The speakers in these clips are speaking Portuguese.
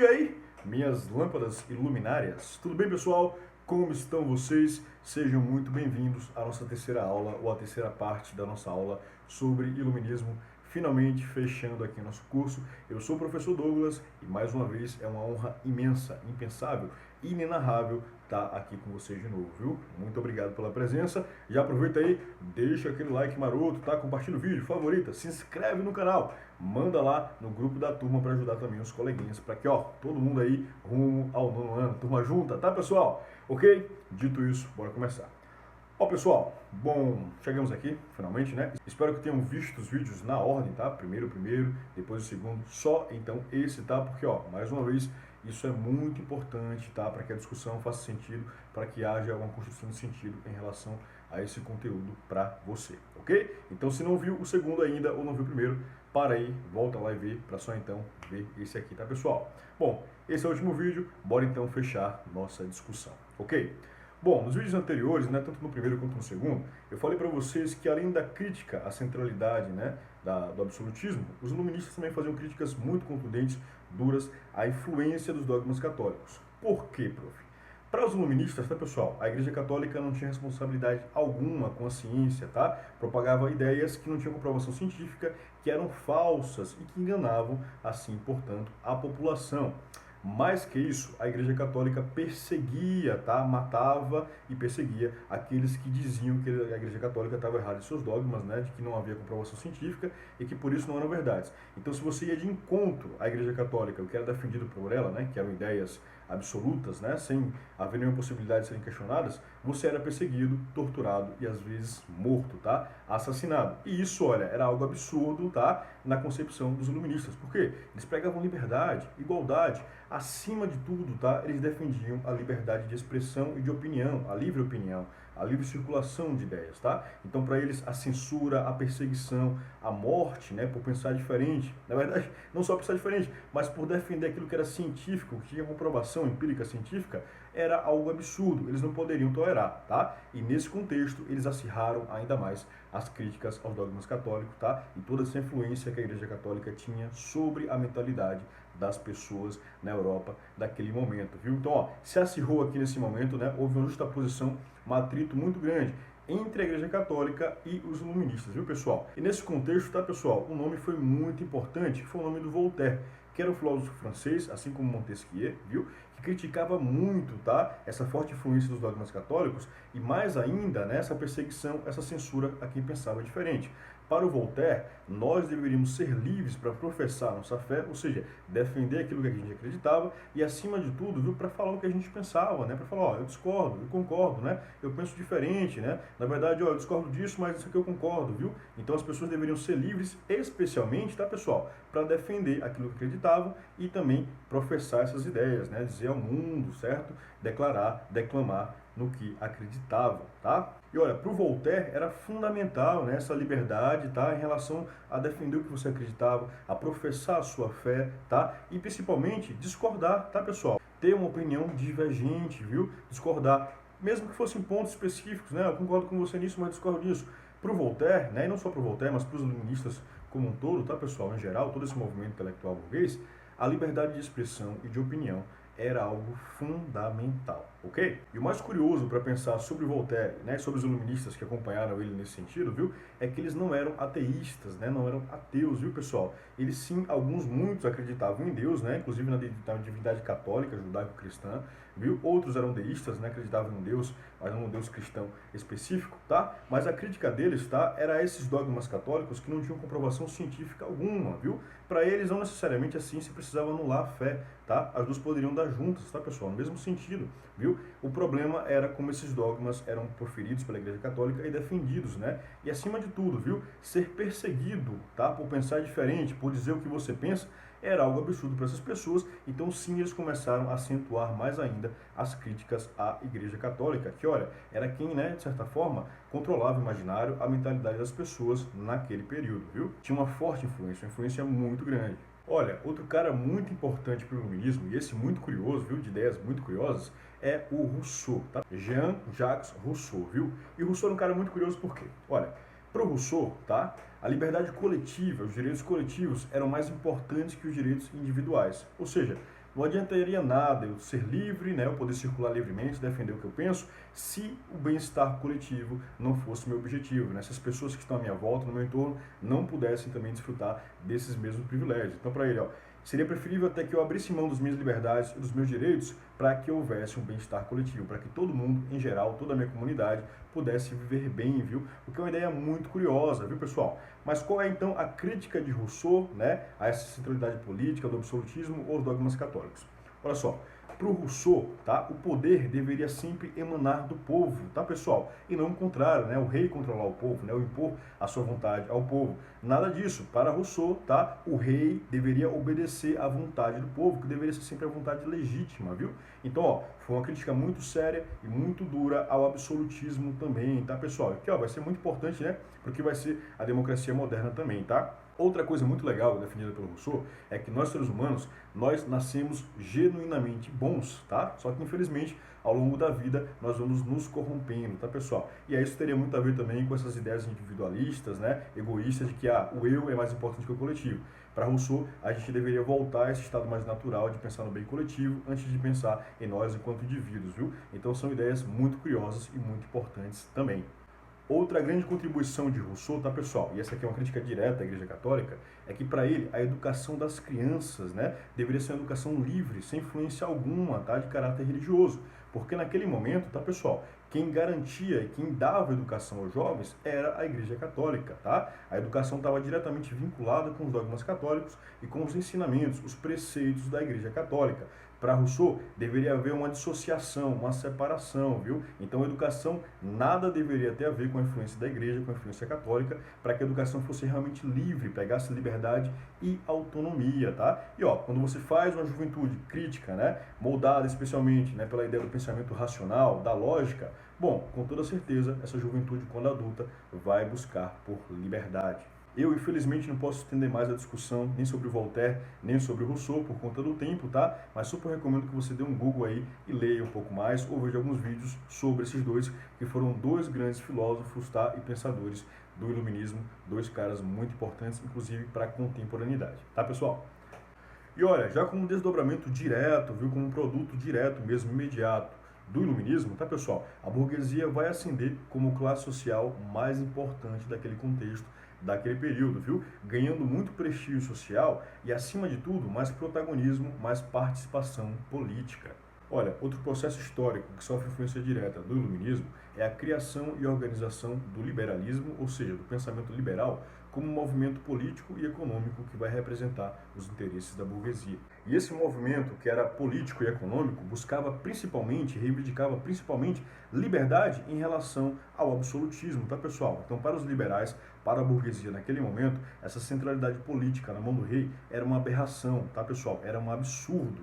dia aí, minhas lâmpadas iluminárias. Tudo bem, pessoal? Como estão vocês? Sejam muito bem-vindos à nossa terceira aula, ou à terceira parte da nossa aula sobre iluminismo. Finalmente fechando aqui nosso curso. Eu sou o professor Douglas e mais uma vez é uma honra imensa, impensável, inenarrável estar aqui com vocês de novo, viu? Muito obrigado pela presença. Já aproveita aí, deixa aquele like maroto, tá? Compartilha o vídeo, favorita, se inscreve no canal, manda lá no grupo da turma para ajudar também os coleguinhas, para que, ó, todo mundo aí rumo ao nono ano, turma junta, tá, pessoal? Ok? Dito isso, bora começar. Ó, pessoal, bom, chegamos aqui, finalmente, né? Espero que tenham visto os vídeos na ordem, tá? Primeiro o primeiro, depois o segundo, só então esse, tá? Porque, ó, mais uma vez, isso é muito importante, tá? Para que a discussão faça sentido, para que haja uma construção de sentido em relação a esse conteúdo para você, ok? Então, se não viu o segundo ainda ou não viu o primeiro, para aí, volta lá e vê, para só então ver esse aqui, tá, pessoal? Bom, esse é o último vídeo, bora então fechar nossa discussão, ok? Bom, nos vídeos anteriores, né, tanto no primeiro quanto no segundo, eu falei para vocês que além da crítica à centralidade, né, do absolutismo, os iluministas também faziam críticas muito contundentes, duras, à influência dos dogmas católicos. Por quê, prof? Para os iluministas, tá, pessoal, a Igreja Católica não tinha responsabilidade alguma com a ciência, tá? Propagava ideias que não tinham comprovação científica, que eram falsas e que enganavam, assim, portanto, a população. Mais que isso, a Igreja Católica perseguia, tá? Matava e perseguia aqueles que diziam que a Igreja Católica estava errada em seus dogmas, né? De que não havia comprovação científica e que por isso não eram verdades. Então, se você ia de encontro à Igreja Católica, o que era defendido por ela, né? Que eram ideias absolutas, né? Sem haver nenhuma possibilidade de serem questionadas, você era perseguido, torturado e às vezes morto, tá? Assassinado. E isso, olha, era algo absurdo, tá? Na concepção dos iluministas. Por quê? Eles pregavam liberdade, igualdade. Acima de tudo, tá? Eles defendiam a liberdade de expressão e de opinião, a livre circulação de ideias, tá? Então, para eles, a censura, a perseguição, a morte, né, por pensar diferente, na verdade, não só pensar diferente, mas por defender aquilo que era científico, que tinha comprovação empírica científica, era algo absurdo, eles não poderiam tolerar, tá? E nesse contexto, eles acirraram ainda mais as críticas aos dogmas católicos, tá? E toda essa influência que a Igreja Católica tinha sobre a mentalidade das pessoas na Europa daquele momento, viu? Então, ó, se acirrou aqui nesse momento, né? Houve uma justaposição, um atrito muito grande entre a Igreja Católica e os iluministas, viu, pessoal? E nesse contexto, tá, pessoal, o nome foi muito importante, que foi o nome do Voltaire, que era um filósofo francês, assim como Montesquieu, viu? Que criticava muito, tá? Essa forte influência dos dogmas católicos e mais ainda, né, essa perseguição, essa censura a quem pensava diferente. Para o Voltaire, nós deveríamos ser livres para professar nossa fé, ou seja, defender aquilo que a gente acreditava e, acima de tudo, viu, para falar o que a gente pensava, né? Para falar, ó, eu discordo, eu concordo, né? Eu penso diferente, né? Na verdade, ó, eu discordo disso, mas isso aqui eu concordo, viu? Então as pessoas deveriam ser livres, especialmente, tá, pessoal, para defender aquilo que acreditavam e também professar essas ideias, né? Dizer ao mundo, certo? Declamar no que acreditavam, tá? E olha, para o Voltaire era fundamental, né, essa liberdade, tá, em relação a defender o que você acreditava, a professar a sua fé, tá, e principalmente discordar, tá, pessoal? Ter uma opinião divergente, viu? Discordar, mesmo que fossem pontos específicos, né? Eu concordo com você nisso, mas discordo disso. Para o Voltaire, né, e não só para o Voltaire, mas para os iluministas como um todo, tá, pessoal, em geral, todo esse movimento intelectual burguês, a liberdade de expressão e de opinião era algo fundamental, ok? E o mais curioso para pensar sobre Voltaire, né, sobre os iluministas que acompanharam ele nesse sentido, viu, é que eles não eram ateístas, né, não eram ateus, viu, pessoal? Eles sim, muitos acreditavam em Deus, né, inclusive na divindade católica, judaico-cristã, viu? Outros eram deístas, né, acreditavam em Deus, mas não um Deus cristão específico, tá? Mas a crítica deles, tá, era esses dogmas católicos que não tinham comprovação científica alguma, viu? Para eles, não necessariamente a ciência precisava anular a fé, tá? As duas poderiam dar juntas, tá, pessoal? No mesmo sentido, viu? O problema era como esses dogmas eram proferidos pela Igreja Católica e defendidos, né? E acima de tudo, viu? Ser perseguido, tá? Por pensar diferente, por dizer o que você pensa, era algo absurdo para essas pessoas. Então, sim, eles começaram a acentuar mais ainda as críticas à Igreja Católica, que, olha, era quem, né, de certa forma, controlava o imaginário, a mentalidade das pessoas naquele período, viu? Tinha uma forte influência, uma influência muito grande. Olha, outro cara muito importante para o iluminismo, e esse muito curioso, viu, de ideias muito curiosas, é o Rousseau, tá? Jean-Jacques Rousseau, viu? E Rousseau era um cara muito curioso por quê? Olha, para o Rousseau, tá? A liberdade coletiva, os direitos coletivos eram mais importantes que os direitos individuais. Ou seja, Não adiantaria nada eu ser livre, né, eu poder circular livremente, defender o que eu penso, se o bem-estar coletivo não fosse meu objetivo, né? Se as pessoas que estão à minha volta, no meu entorno, não pudessem também desfrutar desses mesmos privilégios. Então, para ele, ó, seria preferível até que eu abrisse mão das minhas liberdades e dos meus direitos para que houvesse um bem-estar coletivo, para que todo mundo, em geral, toda a minha comunidade, pudesse viver bem, viu? O que é uma ideia muito curiosa, viu, pessoal? Mas qual é, então, a crítica de Rousseau, né, a essa centralidade política, do absolutismo ou dogmas católicos? Olha só, para o Rousseau, tá, o poder deveria sempre emanar do povo, tá, pessoal? E não o contrário, né, o rei controlar o povo, né, o impor a sua vontade ao povo. Nada disso. Para Rousseau, tá, o rei deveria obedecer à vontade do povo, que deveria ser sempre a vontade legítima, viu? Então, ó, foi uma crítica muito séria e muito dura ao absolutismo também, tá, pessoal? Aqui, ó, vai ser muito importante, né, porque vai ser a democracia moderna também, tá? Outra coisa muito legal definida pelo Rousseau é que nós seres humanos, nós nascemos genuinamente bons, tá? Só que infelizmente ao longo da vida nós vamos nos corrompendo, tá, pessoal? E aí isso teria muito a ver também com essas ideias individualistas, né, egoístas, de que o eu é mais importante que o coletivo. Para Rousseau, a gente deveria voltar a esse estado mais natural de pensar no bem coletivo antes de pensar em nós enquanto indivíduos, viu? Então são ideias muito curiosas e muito importantes também. Outra grande contribuição de Rousseau, tá, pessoal? E essa aqui é uma crítica direta à Igreja Católica, é que para ele a educação das crianças, né, deveria ser uma educação livre, sem influência alguma, tá, de caráter religioso. Porque naquele momento, tá, pessoal, quem garantia e quem dava educação aos jovens era a Igreja Católica, tá? A educação estava diretamente vinculada com os dogmas católicos e com os ensinamentos, os preceitos da Igreja Católica. Para Rousseau, deveria haver uma dissociação, uma separação, viu? Então, a educação nada deveria ter a ver com a influência da igreja, com a influência católica, para que a educação fosse realmente livre, pegasse liberdade e autonomia, tá? E ó, quando você faz uma juventude crítica, né, moldada especialmente, né, pela ideia do pensamento racional, da lógica, bom, com toda certeza, essa juventude, quando adulta, vai buscar por liberdade. Eu, infelizmente, não posso estender mais a discussão nem sobre Voltaire, nem sobre Rousseau, por conta do tempo, tá? Mas super recomendo que você dê um Google aí e leia um pouco mais, ou veja alguns vídeos sobre esses dois, que foram dois grandes filósofos, tá? E pensadores do iluminismo, dois caras muito importantes, inclusive para a contemporaneidade, tá, pessoal? E olha, já como desdobramento direto, viu, como um produto direto mesmo, imediato, do iluminismo, tá, pessoal? A burguesia vai ascender como classe social mais importante daquele contexto, daquele período, viu? Ganhando muito prestígio social e, acima de tudo, mais protagonismo, mais participação política. Olha, outro processo histórico que sofre influência direta do iluminismo é a criação e organização do liberalismo, ou seja, do pensamento liberal, como um movimento político e econômico que vai representar os interesses da burguesia. E esse movimento, que era político e econômico, buscava principalmente, reivindicava principalmente liberdade em relação ao absolutismo, tá, pessoal? Então, para os liberais, para a burguesia naquele momento, essa centralidade política na mão do rei era uma aberração, tá, pessoal? Era um absurdo.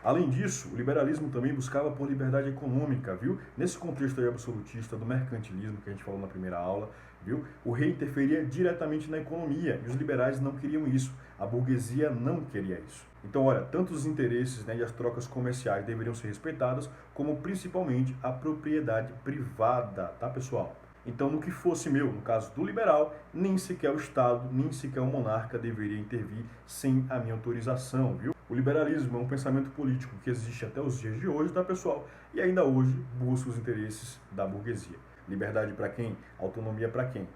Além disso, o liberalismo também buscava por liberdade econômica, viu? Nesse contexto aí absolutista do mercantilismo que a gente falou na primeira aula, viu? O rei interferia diretamente na economia e os liberais não queriam isso. A burguesia não queria isso. Então, olha, tanto os interesses, né, e as trocas comerciais deveriam ser respeitadas, como principalmente a propriedade privada, tá, pessoal? Então, no que fosse meu, no caso do liberal, nem sequer o Estado, nem sequer o monarca deveria intervir sem a minha autorização, viu? O liberalismo é um pensamento político que existe até os dias de hoje, tá, pessoal? E ainda hoje busca os interesses da burguesia. Liberdade para quem? Autonomia para quem?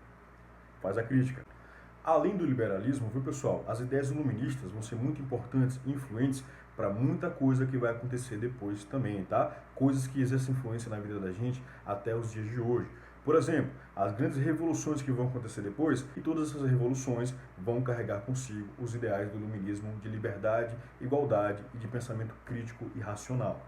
Faz a crítica. Além do liberalismo, viu, pessoal, as ideias iluministas vão ser muito importantes e influentes para muita coisa que vai acontecer depois também, tá? Coisas que exercem influência na vida da gente até os dias de hoje. Por exemplo, as grandes revoluções que vão acontecer depois, e todas essas revoluções vão carregar consigo os ideais do iluminismo de liberdade, igualdade e de pensamento crítico e racional.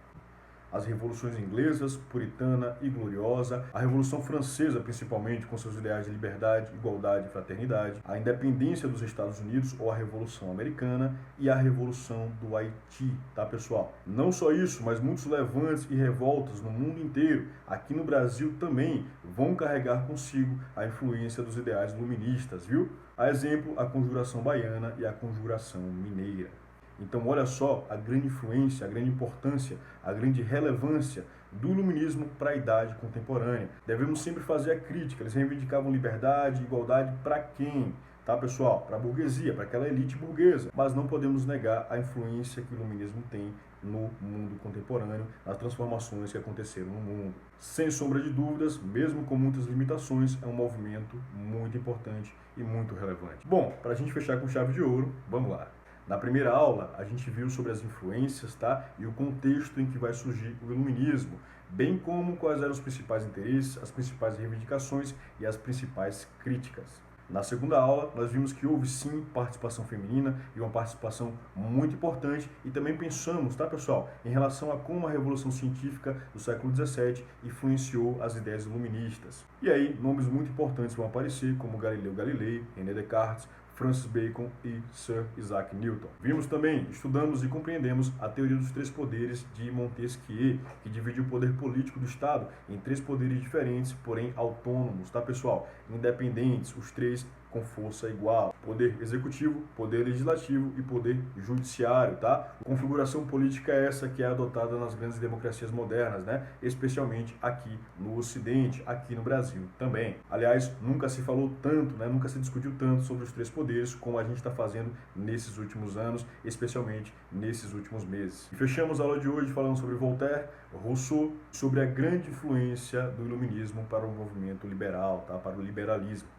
As revoluções inglesas, puritana e gloriosa, a Revolução Francesa, principalmente, com seus ideais de liberdade, igualdade e fraternidade, a independência dos Estados Unidos ou a Revolução Americana e a Revolução do Haiti, tá, pessoal? Não só isso, mas muitos levantes e revoltas no mundo inteiro, aqui no Brasil também, vão carregar consigo a influência dos ideais iluministas, viu? A exemplo, a Conjuração Baiana e a Conjuração Mineira. Então, olha só a grande influência, a grande importância, a grande relevância do iluminismo para a idade contemporânea. Devemos sempre fazer a crítica. Eles reivindicavam liberdade e igualdade para quem? tá, pessoal? Para a burguesia, para aquela elite burguesa. Mas não podemos negar a influência que o iluminismo tem no mundo contemporâneo, nas transformações que aconteceram no mundo. Sem sombra de dúvidas, mesmo com muitas limitações, é um movimento muito importante e muito relevante. Bom, para a gente fechar com chave de ouro, vamos lá. Na primeira aula, a gente viu sobre as influências, tá? E o contexto em que vai surgir o iluminismo, bem como quais eram os principais interesses, as principais reivindicações e as principais críticas. Na segunda aula, nós vimos que houve sim participação feminina e uma participação muito importante e também pensamos, tá, pessoal, em relação a como a Revolução Científica do século XVII influenciou as ideias iluministas. E aí, nomes muito importantes vão aparecer, como Galileu Galilei, René Descartes, Francis Bacon e Sir Isaac Newton. Vimos também, estudamos e compreendemos a teoria dos três poderes de Montesquieu, que divide o poder político do Estado em três poderes diferentes, porém autônomos, tá, pessoal? Independentes, os três com força igual. Poder executivo, poder legislativo e poder judiciário, tá? A configuração política é essa que é adotada nas grandes democracias modernas, né? Especialmente aqui no Ocidente, aqui no Brasil também. Aliás, nunca se falou tanto, né? Nunca se discutiu tanto sobre os três poderes como a gente está fazendo nesses últimos anos, especialmente nesses últimos meses. E fechamos a aula de hoje falando sobre Voltaire, Rousseau, sobre a grande influência do iluminismo para o movimento liberal, tá? Para o liberalismo.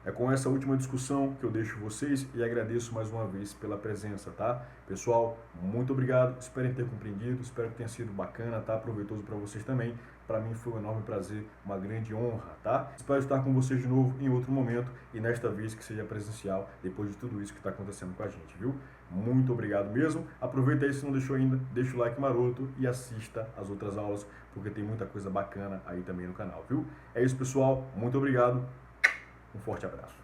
É com essa última discussão que eu deixo vocês e agradeço mais uma vez pela presença, tá? Pessoal, muito obrigado, espero ter compreendido, espero que tenha sido bacana, tá? Proveitoso para vocês também. Para mim foi um enorme prazer, uma grande honra, tá? Espero estar com vocês de novo em outro momento e nesta vez que seja presencial, depois de tudo isso que está acontecendo com a gente, viu? Muito obrigado mesmo. Aproveita aí, se não deixou ainda, deixa o like maroto e assista as outras aulas, porque tem muita coisa bacana aí também no canal, viu? É isso, pessoal. Muito obrigado. Um forte abraço.